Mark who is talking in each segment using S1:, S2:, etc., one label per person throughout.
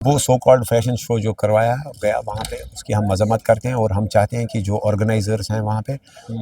S1: वो so called fashion show जो करवाया गया वहाँ पे, उसकी हम मजम्मत करते हैं और हम चाहते हैं कि जो ऑर्गेनाइजर्स हैं वहाँ पे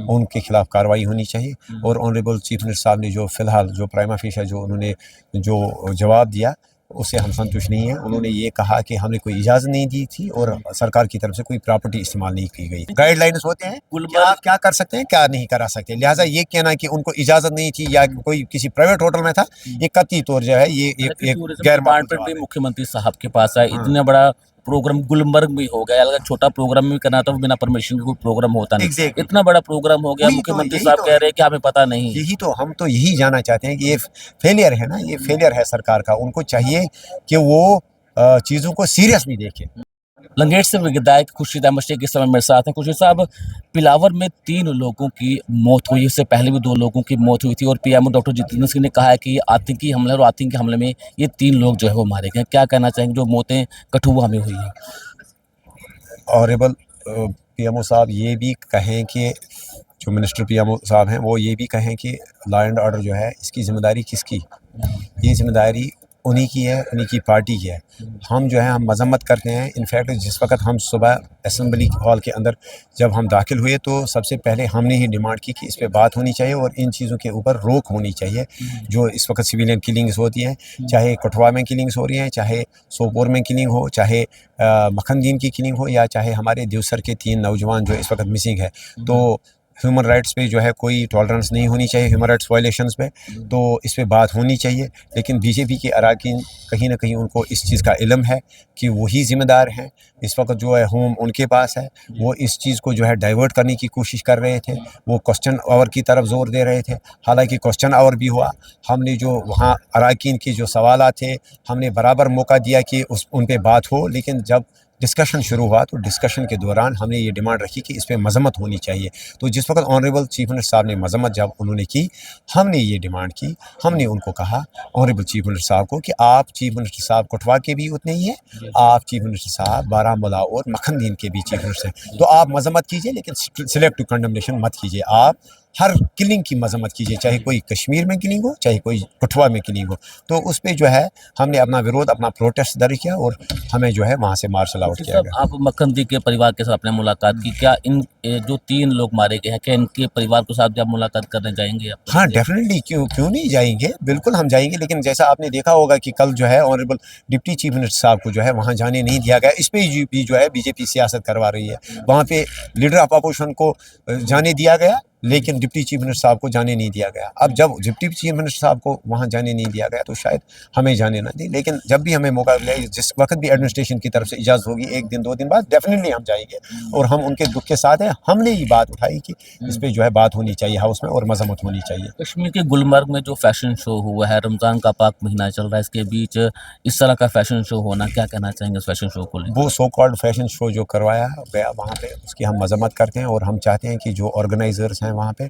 S1: उनके खिलाफ कार्रवाई होनी चाहिए। और ऑनरेबल चीफ मिनिस्टर साहब ने जो फ़िलहाल जो प्राइमा फेशिया जो उन्होंने जो जवाब दिया उससे हम संतुष्ट नहीं हैं। उन्होंने ये कहा कि हमने कोई इजाज़त नहीं दी थी और सरकार की तरफ से कोई प्रॉपर्टी इस्तेमाल नहीं की गई। गाइडलाइंस होते हैं कि आप क्या कर सकते हैं, क्या नहीं करा सकते। लिहाजा ये कहना कि उनको इजाज़त नहीं थी या कोई किसी प्राइवेट होटल में था, ये कतई तौर जो है ये एक गैर
S2: डिपार्टमेंट भी मुख्यमंत्री साहब के पास है। इतना बड़ा प्रोग्राम गुलमर्ग में हो गया, अगर छोटा प्रोग्राम भी करना था बिना परमिशन के कोई प्रोग्राम होता नहीं। इतना बड़ा प्रोग्राम हो गया, मुख्यमंत्री साहब कह रहे हैं कि हमें पता नहीं।
S1: यही तो हम तो यही जानना चाहते हैं कि ये फेलियर है ना, ये फेलियर है सरकार का। उनको चाहिए कि वो चीज़ों को सीरियसली देखें।
S2: लंगेट से विधायक खुर्शीद अहमद शेख इस समय मेरे साथ हैं। खुर्शीद साहब, पिलावर में 3 लोगों की मौत हुई, इससे पहले भी 2 लोगों की मौत हुई थी और पीएमओ डॉक्टर जितेंद्र सिंह ने कहा है कि आतंकी हमला और आतंकी हमले में ये 3 लोग जो है वो मारे गए। क्या कहना चाहेंगे जो मौतें कठुआ में हुई हैं?
S1: ऑनरेबल पीएमओ साहब ये भी कहें कि जो मिनिस्टर पीएमओ साहब हैं वो ये भी कहें कि लॉ एंड ऑर्डर जो है इसकी ज़िम्मेदारी किसकी? ये ज़िम्मेदारी उन्हीं की है, उन्हीं की पार्टी की है। हम जो है हम मज़म्मत करते हैं। इनफैक्ट जिस वक़्त हम सुबह असेंबली हॉल के अंदर जब हम दाखिल हुए तो सबसे पहले हमने ही डिमांड की कि इस पे बात होनी चाहिए और इन चीज़ों के ऊपर रोक होनी चाहिए। जो इस वक़्त सिविलियन किलिंग्स होती हैं, चाहे कठुआ में किलिंग्स हो रही हैं, चाहे सोपोर में किलिंग हो, चाहे मखनदीन की किलिंग हो, या चाहे हमारे देवसर के 3 नौजवान जो इस वक़्त मिसिंग है। तो ह्यूमन राइट्स पे जो है कोई टॉलरेंस नहीं होनी चाहिए, ह्यूमन राइट्स वायलेशंस पे। तो इस पे बात होनी चाहिए। लेकिन बीजेपी के अराकीन कहीं न कहीं उनको इस चीज़ का इल्म है कि वही ज़िम्मेदार हैं। इस वक्त जो है होम उनके पास है, वो इस चीज़ को जो है डाइवर्ट करने की कोशिश कर रहे थे। वो क्वेश्चन आवर की तरफ ज़ोर दे रहे थे। हालांकि क्वेश्चन आवर भी हुआ, हमने जो वहाँ अराकीन की जो सवाल थे हमने बराबर मौका दिया कि उन पर बात हो। लेकिन जब डिस्कशन शुरू हुआ तो डिस्कशन के दौरान हमने ये डिमांड रखी कि इस पर मजम्मत होनी चाहिए। तो जिस वक्त ऑनरेबल चीफ मिनिस्टर साहब ने मजम्मत जब उन्होंने की, हमने ये डिमांड की। हमने उनको कहा ऑनरेबल चीफ मिनिस्टर साहब को कि आप चीफ मिनिस्टर साहब कठुआ के भी उतने ही हैं, आप चीफ मिनिस्टर साहब बारामूला और मखनदीन के भी चीफ मिनिस्टर हैं। तो आप मजम्मत कीजिए लेकिन सिलेक्टिव कंडमनेशन मत कीजिए। आप हर किलिंग की मजम्मत कीजिए, चाहे कोई कश्मीर में किलिंग हो, चाहे कोई कठुआ में किलिंग हो। तो उस पर जो है हमने अपना विरोध, अपना प्रोटेस्ट दर्ज किया और हमें जो है वहाँ से मार्शल आउट किया गया।
S2: आप मक्खनदी के परिवार के साथ आपने मुलाकात की, क्या इन जो 3 लोग मारे गए हैं, क्या इनके परिवार के साथ जब मुलाकात करने जाएंगे आप?
S1: हाँ, डेफिनेटली, क्यों नहीं जाएंगे, बिल्कुल हम जाएंगे। लेकिन जैसा आपने देखा होगा कि कल जो है ऑनरेबल डिप्टी चीफ मिनिस्टर साहब को जो है वहाँ जाने नहीं दिया गया। इस पे भी जो है बीजेपी सियासत करवा रही है। वहाँ पे लीडर ऑफ अपोजिशन को जाने दिया गया लेकिन डिप्टी चीफ मिनिस्टर साहब को जाने नहीं दिया गया। अब जब डिप्टी चीफ मिनिस्टर साहब को वहाँ जाने नहीं दिया गया तो शायद हमें जाने ना दें। लेकिन जब भी हमें मौका मिले, जिस वक्त भी एडमिनिस्ट्रेशन की तरफ से इजाज़त होगी 1 दिन 2 दिन बाद, डेफिनेटली हम जाएंगे और हम उनके दुख के साथ हैं। हमने ये बात उठाई कि इस पर जो है बात होनी चाहिए हाउस में और मजम्मत होनी चाहिए।
S2: कश्मीर के गुलमर्ग में जो फैशन शो हुआ है, रमज़ान का पाक महीना चल रहा है, इसके बीच इस तरह का फैशन शो होना, क्या कहना चाहेंगे उस फैशन शो को लेकर?
S1: वो सो कॉल्ड फैशन शो जो करवाया गया वहाँ पे, उसकी हम मजम्मत करते हैं और हम चाहते हैं कि जो ऑर्गेनाइजर्स हैं वहाँ पे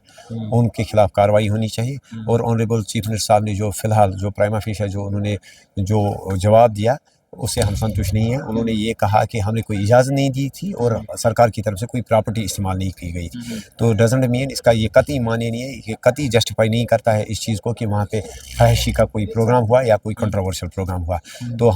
S1: उनके खिलाफ कार्रवाई होनी चाहिए। और ऑनरेबल चीफ मिनिस्टर साहब ने जो फ़िलहाल जो प्राइमा फेशिया जो उन्होंने जो जवाब दिया उससे हम संतुष्ट नहीं हैं। उन्होंने ये कहा कि हमने कोई इजाज़त नहीं दी थी और सरकार की तरफ से कोई प्रॉपर्टी इस्तेमाल नहीं की गई थी। तो डजंट मीन, इसका ये कतई माने नहीं है, ये कतई जस्टिफाई नहीं करता है इस चीज़ को कि वहाँ पे फहशी का कोई प्रोग्राम हुआ या कोई कंट्रोवर्शियल प्रोग्राम हुआ। तो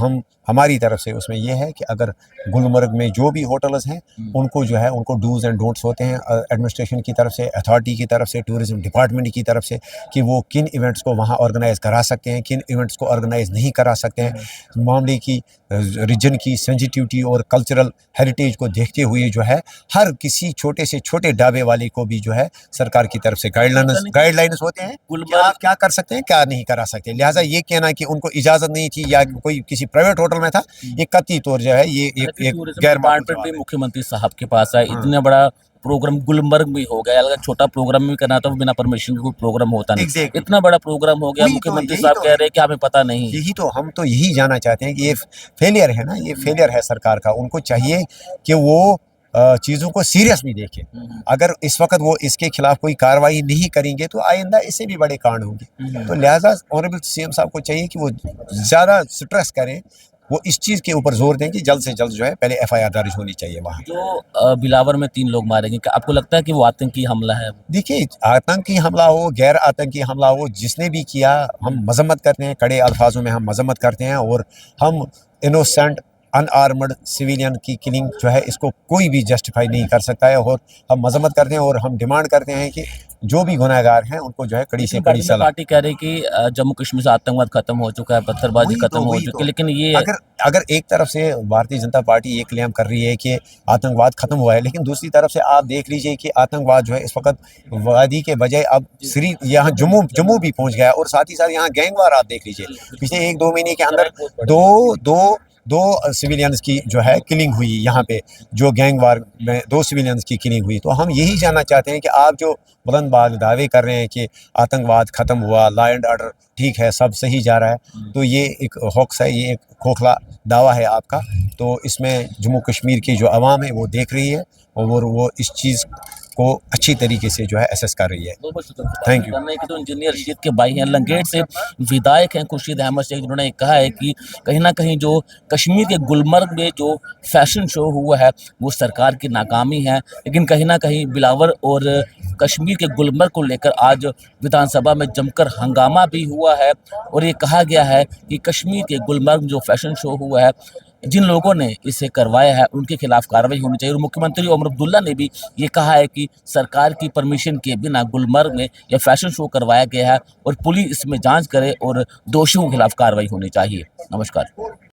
S1: हमारी तरफ से उसमें यह है कि अगर गुलमर्ग में जो भी होटल्स हैं उनको जो है उनको डूज़ एंड डोंट्स होते हैं एडमिनिस्ट्रेशन की तरफ से, अथॉरिटी की तरफ से, टूरिज्म डिपार्टमेंट की तरफ से, कि वो किन इवेंट्स को वहाँ ऑर्गेनाइज़ करा सकते हैं, किन इवेंट्स को ऑर्गेनाइज़ नहीं करा सकते हैं। मामले की रीजन की सेंसिटिविटी और कल्चरल हेरिटेज को देखते हुए जो है हर किसी छोटे से छोटे ढाबे वाले को भी जो है सरकार की तरफ से गाइडलाइंस होते हैं कि आप क्या कर सकते हैं, क्या नहीं करा सकते। लिहाजा ये कहना कि उनको इजाज़त नहीं थी या कोई किसी प्राइवेट होटल में था, ये कतई तौर जो है ये एक गैर
S2: डिपार्टमेंट भी मुख्यमंत्री साहब के पास है। इतना बड़ा प्रोग्राम गुलमर्ग में हो गया, अगर छोटा प्रोग्राम भी करना था तो बिना परमिशन के कोई प्रोग्राम होता नहीं। इतना बड़ा प्रोग्राम हो गया, मुख्यमंत्री साहब कह रहे हैं कि हमें पता नहीं।
S1: यही तो हम तो यही जानना चाहते हैं कि ये फेलियर है ना, ये फेलियर है सरकार का। उनको चाहिए कि वो चीज़ों को सीरियसली देखें। अगर इस वक्त वो इसके खिलाफ कोई कार्रवाई नहीं करेंगे तो आइंदा इससे भी बड़े कांड होंगे। तो लिहाजा ऑनरेबल सीएम साहब को चाहिए कि वो ज़्यादा स्ट्रेस करें, वो इस चीज़ के ऊपर जोर दें कि जल्द से जल्द जो है पहले एफआईआर दर्ज होनी चाहिए वहाँ।
S2: जो बिलावर में 3 लोग मारे गए, क्या आपको लगता है कि वो आतंकी हमला है?
S1: देखिए, आतंकी हमला हो, गैर आतंकी हमला हो, जिसने भी किया हम मजम्मत करते हैं, कड़े अल्फाजों में हम मजम्मत करते हैं और हम इनोसेंट अनआर्मड सिविलियन की किलिंग जो है इसको कोई भी जस्टिफाई नहीं कर सकता है। और हम मजम्मत करते हैं और हम डिमांड करते हैं कि जो भी गुनहगार हैं उनको जो है कड़ी से कड़ी सजा।
S2: पार्टी कह रही कि जम्मू कश्मीर से आतंकवाद खत्म हो चुका है, पत्थरबाजी खत्म हो चुकी है, लेकिन ये
S1: अगर अगर एक तरफ से भारतीय जनता पार्टी ये क्लेम कर रही है कि आतंकवाद खत्म हुआ है, लेकिन दूसरी तरफ से आप देख लीजिए कि आतंकवाद जो है इस वक्त वादी के बजाय अब श्री यहाँ जम्मू जम्मू भी पहुंच गया है। और साथ ही साथ यहाँ गैंगवार आप देख लीजिए, पिछले 1-2 महीने के अंदर दो दो दो सिविलियंस की जो है किलिंग हुई यहाँ पे, जो गैंगवार में 2 सिविलियंस की किलिंग हुई। तो हम यही जानना चाहते हैं कि आप जो बुलंदबाज़ दावे कर रहे हैं कि आतंकवाद ख़त्म हुआ, लॉ एंड ऑर्डर ठीक है, सब सही जा रहा है, तो ये एक हॉक्स है, ये एक खोखला दावा है आपका। तो इसमें जम्मू कश्मीर की जो आवाम है वो देख रही है और वो इस चीज़ को अच्छी तरीके से जो है असेस कर रही है। Thank you.
S2: कि तो इंजीनियर रशीद के भाई हैं, लंगेट से विधायक हैं खुर्शीद अहमद शेख, जिन्होंने कहा है कि कहीं ना कहीं जो कश्मीर के गुलमर्ग में जो फैशन शो हुआ है वो सरकार की नाकामी है, लेकिन कहीं ना कहीं बिलावर और कश्मीर के गुलमर्ग को लेकर आज विधानसभा में जमकर हंगामा भी हुआ है। और ये कहा गया है कि कश्मीर के गुलमर्ग में जो फैशन शो हुआ है, जिन लोगों ने इसे करवाया है उनके खिलाफ कार्रवाई होनी चाहिए। और मुख्यमंत्री ओमर अब्दुल्ला ने भी ये कहा है कि सरकार की परमिशन के बिना गुलमर्ग में यह फैशन शो करवाया गया है और पुलिस इसमें जांच करे और दोषियों के खिलाफ कार्रवाई होनी चाहिए। नमस्कार।